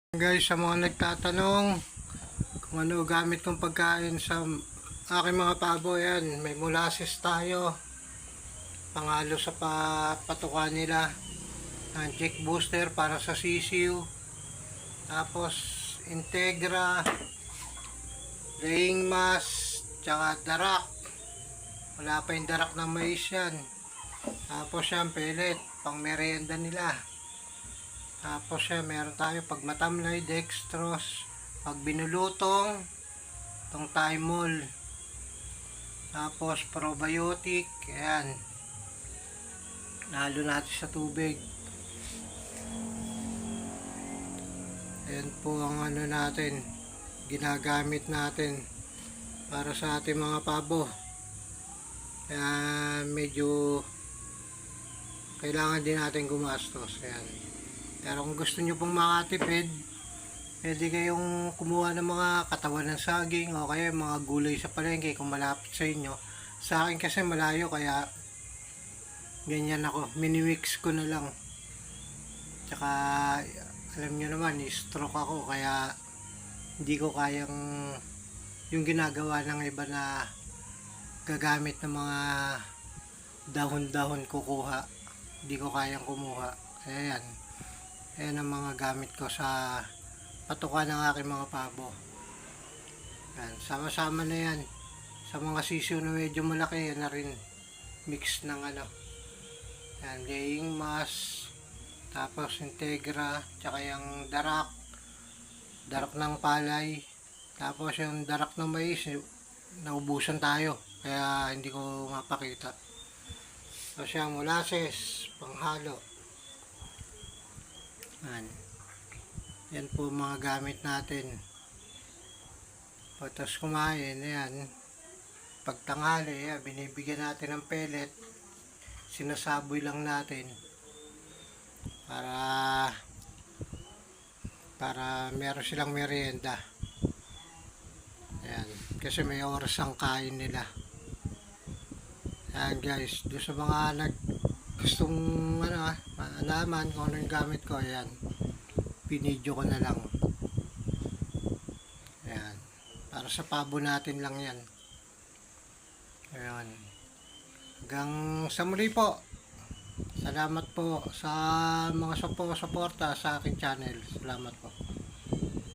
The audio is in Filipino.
Guys, sa mga nagtatanong kung ano gamit kong pagkain sa aking mga pabo, yan, may molasses tayo, pangalo sa patukan nila, ang check booster para sa sisiu, tapos integra, laying mass, tsaka darak. Wala pa yung darak ng mais yan. Tapos yan, pellet pang merienda nila. Tapos siya, meron tayo pag matamlay, dextrose, pag binulutong, itong thymol. Tapos probiotic, ayan. Nalo natin sa tubig. Ayan po ang ano natin, ginagamit natin para sa ating mga pabo. Kaya medyo kailangan din natin gumastos. Ayan. Pero kung gusto nyo pong makatipid, pwede kayong kumuha ng mga katawan ng saging o kaya mga gulay sa palengke kung malapit sa inyo. Sa akin kasi malayo, kaya ganyan ako, minimix ko na lang. Tsaka alam nyo naman, stroke ako, kaya hindi ko kayang yung ginagawa ng iba na gagamit ng mga dahon-dahon kukuha. Hindi ko kayang kumuha. Kaya yan. Ayan ang mga gamit ko sa patukan ng aking mga pabo. Yan, sama-sama na yan. Sa mga sisiyo na medyo malaki, yan na rin. Mix ng ano. Yan, laying mass, tapos integra, tsaka yung darak. Darak ng palay. Tapos yung darak ng mais, naubusan tayo. Kaya hindi ko mapakita. Tapos yung molasses, panghalo. Yan po mga gamit natin. Pagkas kumain, yan. Pagtanghali, yan, binibigyan natin ng pellet. Sinasaboy lang natin. Para meron silang merienda. Yan. Kasi may oras ang kain nila. Yan guys. Doon sa mga gustong malaman kung ano yung gamit ko, ayan, pinidyo ko na lang. Ayan, para sa pabo natin lang yan. Ayan, hanggang sa muli po. Salamat po sa mga suporta sa aking channel. Salamat po.